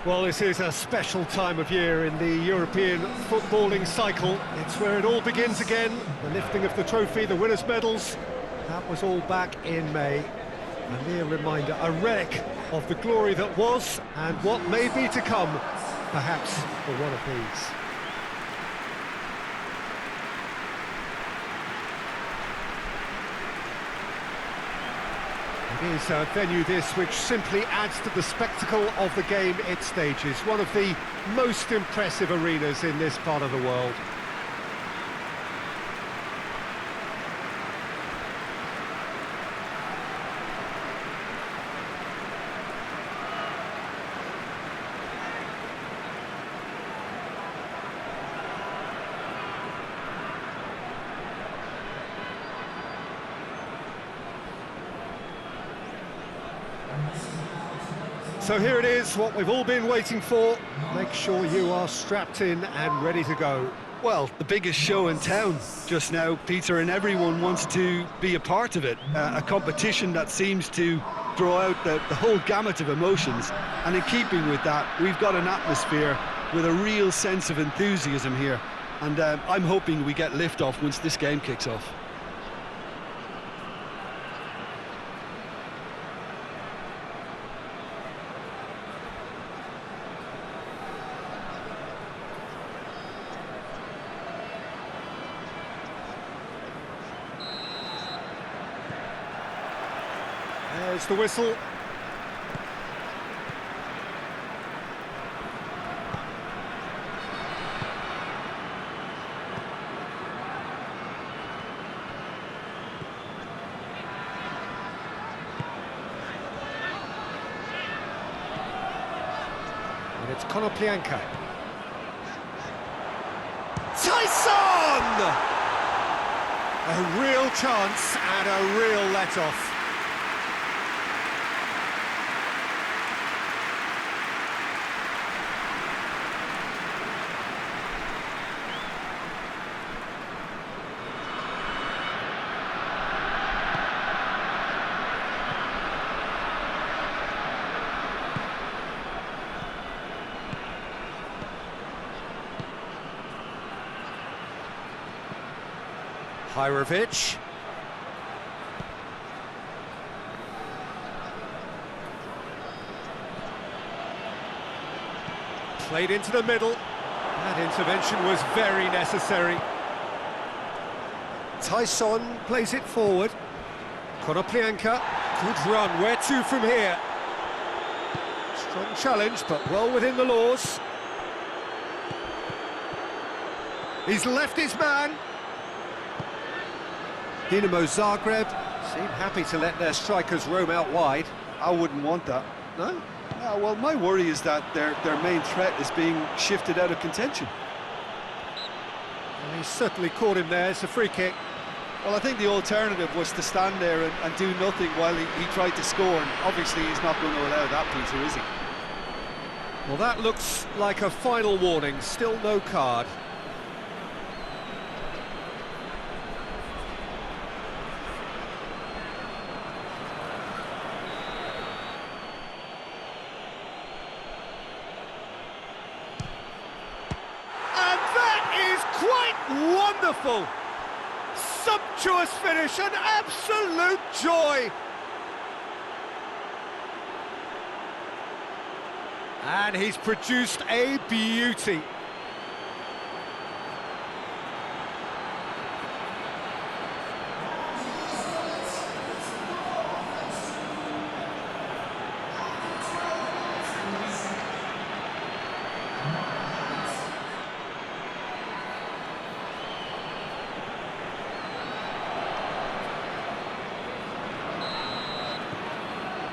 Well, this is a special time of year in the European footballing cycle. It's where it all begins again. The lifting of the trophy, the winners' medals. That was all back in May. A mere reminder, a relic of the glory that was and what may be to come, perhaps for one of these. It is a venue this which simply adds to the spectacle of the game it stages. One of the most impressive arenas in this part of the world. So here it is, what we've all been waiting for. Make sure you are strapped in and ready to go. Well, the biggest show in town just now, Peter, and everyone wants to be a part of it. A competition that seems to draw out the whole gamut of emotions. And in keeping with that, we've got an atmosphere with a real sense of enthusiasm here. And I'm hoping we get lift-off once this game kicks off. There's the whistle. And it's Konoplyanka. Tyson! A real chance and a real let-off. Hirovic. Played into the middle. That intervention was very necessary. Tyson plays it forward. Konoplyanka, good run. Where to from here? Strong challenge, but well within the laws. He's left his man. DINAMO Zagreb seem happy to let their strikers roam out wide. I wouldn't want that. No? Yeah, well, my worry is that their main threat is being shifted out of contention. Well, he's certainly caught him there. It's a free kick. Well, I think the alternative was to stand there and do nothing while he tried to score, and obviously he's not going to allow that, Peter, is he? Well, that looks like a final warning. Still no card. Quite wonderful! Sumptuous finish, an absolute joy! And he's produced a beauty.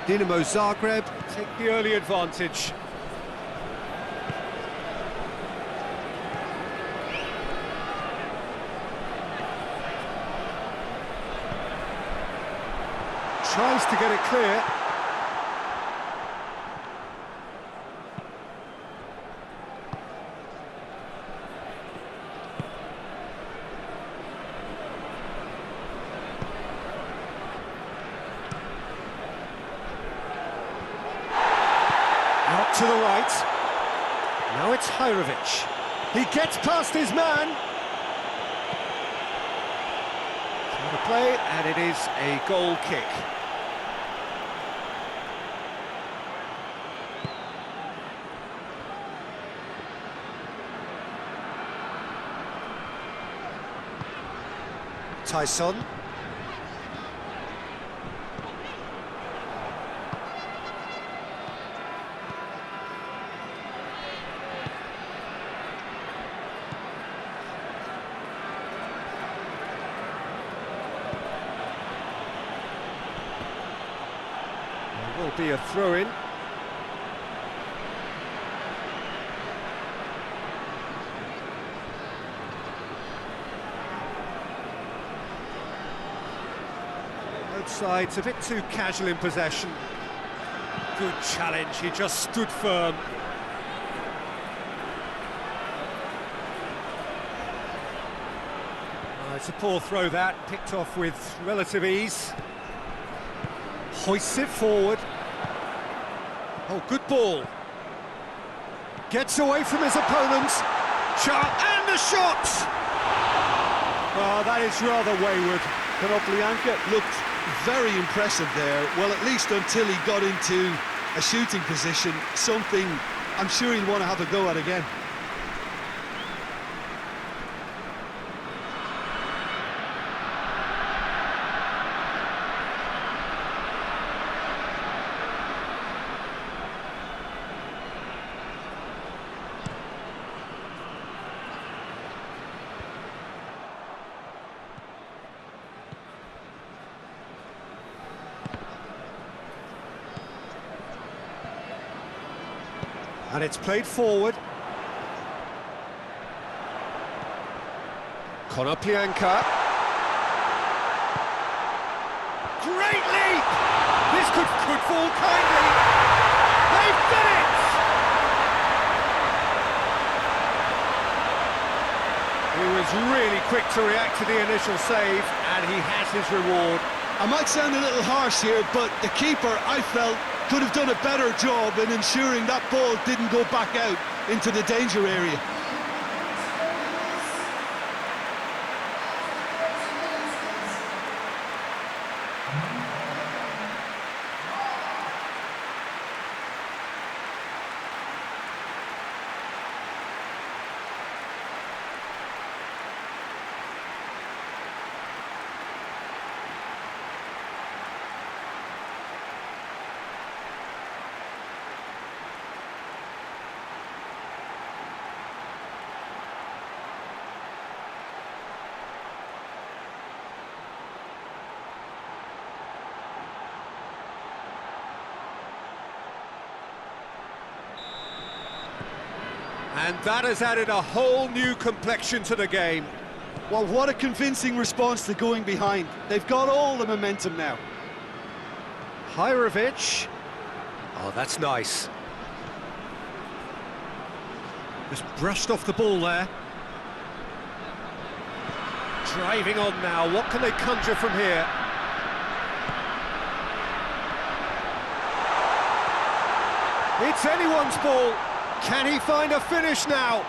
DINAMO Zagreb take the early advantage. Tries to get it clear. Out to the right. Now it's Hajrovic. He gets past his man. Trying to play, and it is a goal kick. Tyson. There will be a throw-in. Both sides a bit too casual in possession. Good challenge, he just stood firm. It's a poor throw that, picked off with relative ease. Hoists it forward. Oh, good ball. Gets away from his opponent. And the shot! Oh, that is rather wayward. Konoplyanka looked very impressive there, well, at least until he got into a shooting position, something I'm sure he'll want to have a go at again. And it's played forward. Konoplyanka. Great leap! This could fall kindly. They've done it! He was really quick to react to the initial save, and he has his reward. I might sound a little harsh here, but the keeper, I felt, could have done a better job in ensuring that ball didn't go back out into the danger area. And that has added a whole new complexion to the game. Well, what a convincing response to going behind. They've got all the momentum now. Hajrovic. Oh, that's nice. Just brushed off the ball there. Driving on now, what can they conjure from here? It's anyone's ball. Can he find a finish now?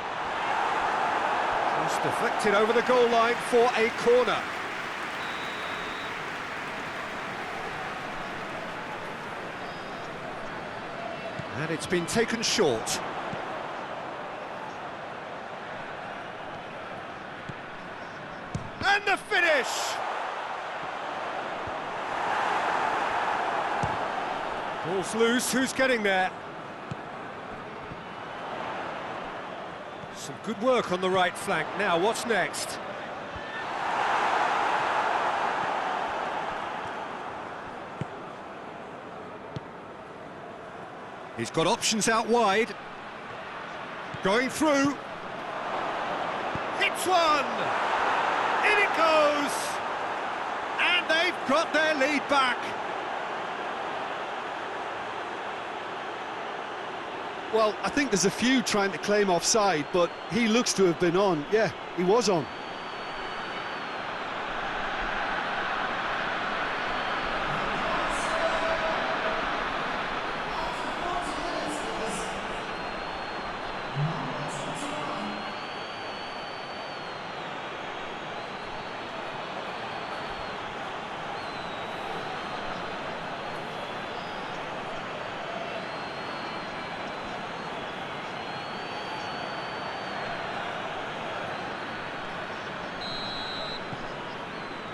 Just deflected over the goal line for a corner. And it's been taken short. And the finish! Ball's loose, who's getting there? Some good work on the right flank. Now, what's next? He's got options out wide. Going through. Hits one! In it goes! And they've got their lead back. Well, I think there's a few trying to claim offside, but he looks to have been on. Yeah, he was on.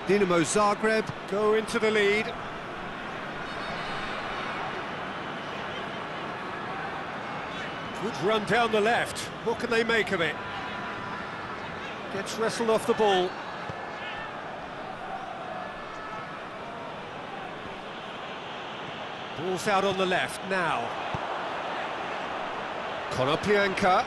DINAMO Zagreb go into the lead. Good run down the left. What can they make of it? Gets wrestled off the ball. Ball's out on the left now. Konoplyanka.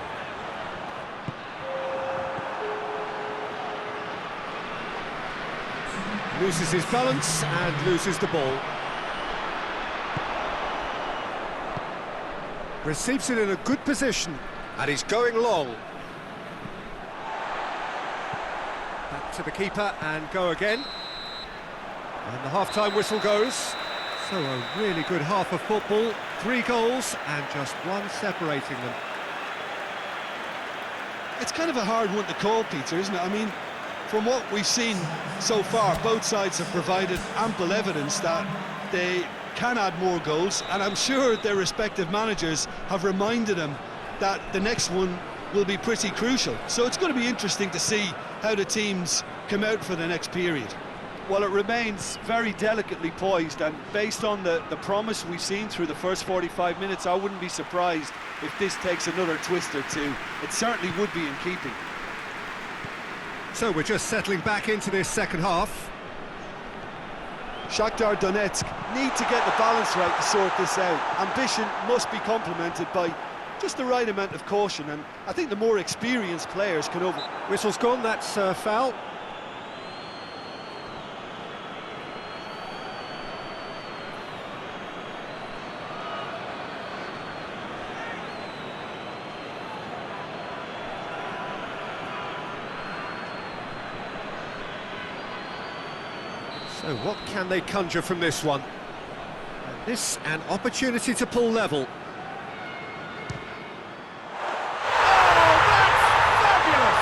Loses his balance and loses the ball. Receives it in a good position, and he's going long. Back to the keeper and go again. And the half-time whistle goes. So a really good half of football, 3 goals and just one separating them. It's kind of a hard one to call, Peter, isn't it? I mean, from what we've seen so far, both sides have provided ample evidence that they can add more goals, and I'm sure their respective managers have reminded them that the next one will be pretty crucial. So it's going to be interesting to see how the teams come out for the next period. Well, it remains very delicately poised, and based on the promise we've seen through the first 45 minutes, I wouldn't be surprised if this takes another twist or two. It certainly would be in keeping. So we're just settling back into this second half. Shakhtar Donetsk need to get the balance right to sort this out. Ambition must be complemented by just the right amount of caution, and I think the more experienced players can over... Whistle's gone, that's foul. So what can they conjure from this one? And this an opportunity to pull level. Oh, that's fabulous!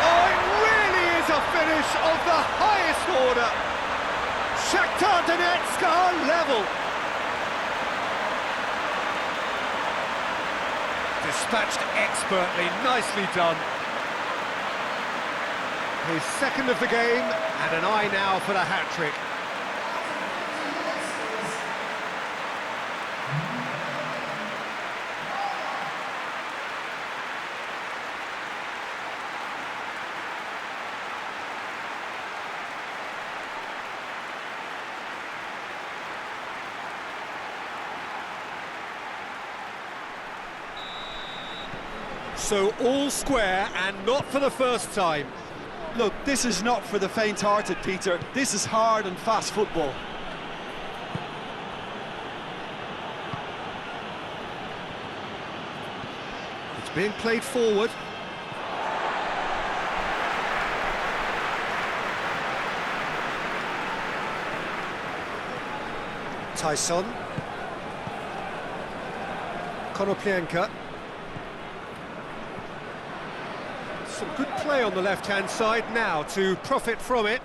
Oh, it really is a finish of the highest order. Shakhtar Donetsk are level. Dispatched expertly, nicely done. His second of the game, and an eye now for the hat-trick. So all square, and not for the first time. Look, this is not for the faint-hearted, Peter. This is hard and fast football. It's being played forward. Tyson. Konoplyanka. Some good play on the left-hand side now to profit from it.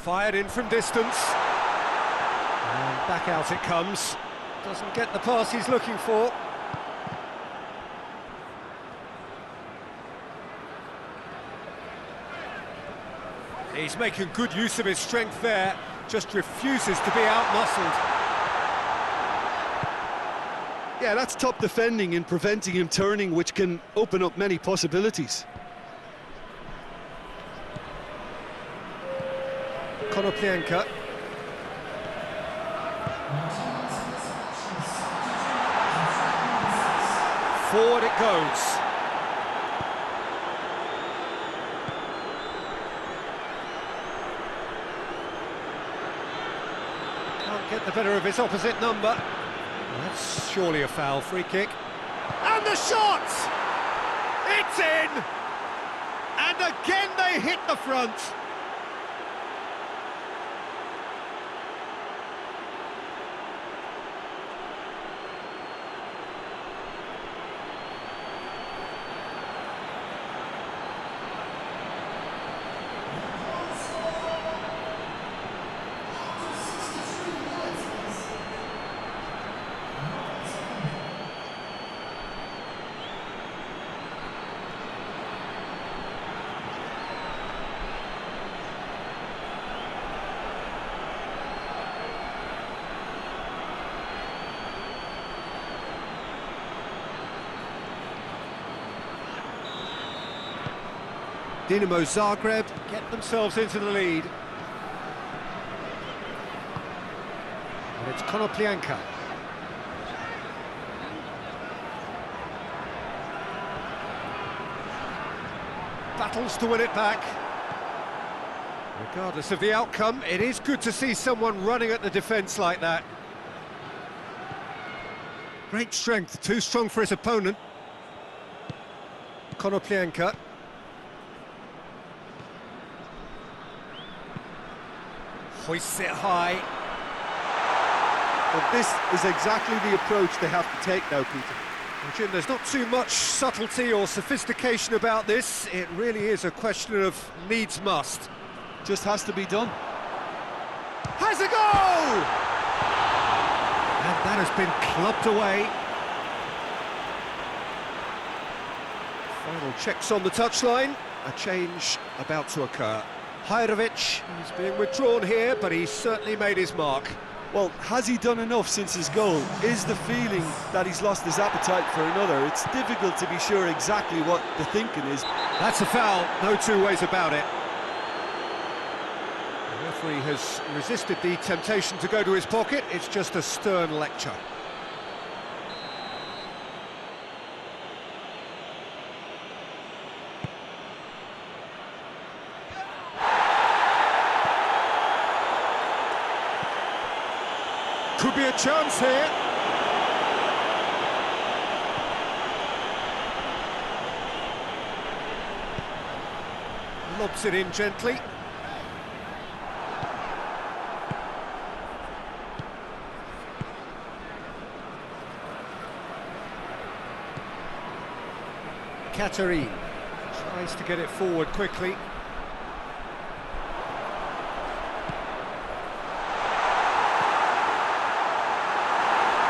Fired in from distance. And back out it comes. Doesn't get the pass he's looking for. He's making good use of his strength there. Just refuses to be out-muscled. Yeah, that's top defending and preventing him turning, which can open up many possibilities. Konoplyanka. Forward it goes. Can't get the better of his opposite number. That's surely a foul, free kick. And the shot! It's in! And again they hit the front. DINAMO Zagreb get themselves into the lead. And it's Konoplyanka. Battles to win it back. Regardless of the outcome, it is good to see someone running at the defence like that. Great strength, too strong for his opponent. Konoplyanka. Hoists it high. But this is exactly the approach they have to take now, Peter. Well, Jim, there's not too much subtlety or sophistication about this. It really is a question of needs must. Just has to be done. Has a goal! And that has been clubbed away. Final checks on the touchline. A change about to occur. Hajrovic, he's being withdrawn here, but he's certainly made his mark. Well, has he done enough since his goal? Is the feeling that he's lost his appetite for another? It's difficult to be sure exactly what the thinking is. That's a foul, no two ways about it. The referee has resisted the temptation to go to his pocket. It's just a stern lecture. Could be a chance here. Lobs it in gently. Katarine tries to get it forward quickly.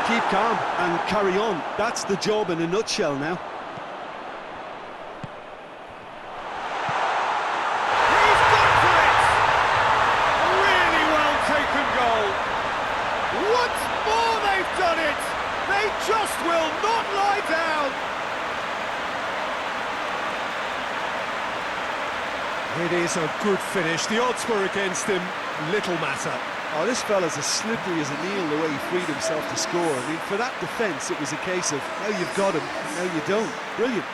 Keep calm and carry on. That's the job in a nutshell now. He's gone for it! Really well taken goal. Once more they've done it! They just will not lie down! It is a good finish. The odds were against him. Little matter. Oh, this fella's as slippery as an eel the way he freed himself to score. I mean, for that defence, it was a case of, now you've got him, now you don't. Brilliant.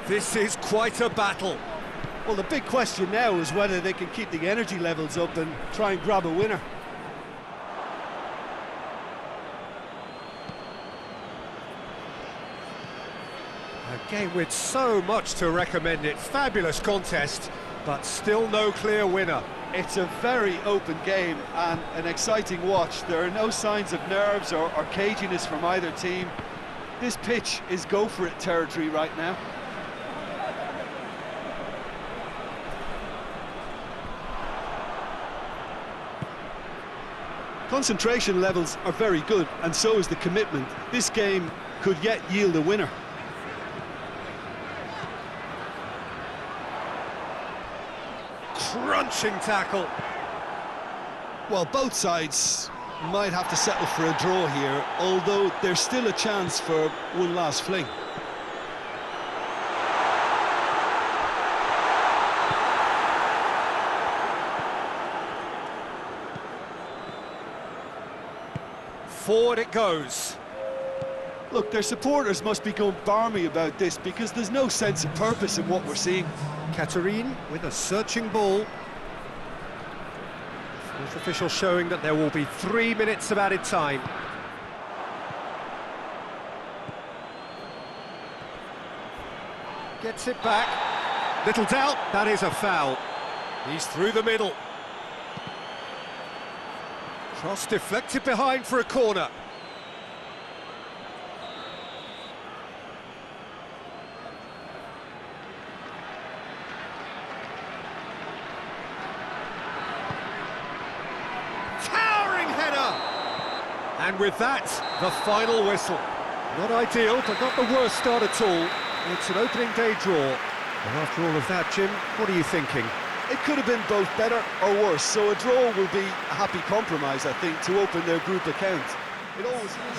This is quite a battle. Well, the big question now is whether they can keep the energy levels up and try and grab a winner. A game with so much to recommend it. Fabulous contest, but still no clear winner. It's a very open game and an exciting watch. There are no signs of nerves or caginess from either team. This pitch is go-for-it territory right now. Concentration levels are very good, and so is the commitment. This game could yet yield a winner. Crunching tackle. Well, both sides might have to settle for a draw here, although there's still a chance for one last fling. Forward it goes. Look, their supporters must be going barmy about this because there's no sense of purpose in what we're seeing. Katarine with a searching ball. Fourth official showing that there will be 3 minutes of added time. Gets it back. Little doubt, that is a foul. He's through the middle. Cross deflected behind for a corner. Towering header! And with that, the final whistle. Not ideal, but not the worst start at all. It's an opening day draw. And after all of that, Jim, what are you thinking? It could have been both better or worse, so a draw will be a happy compromise, I think, to open their group account. It always is.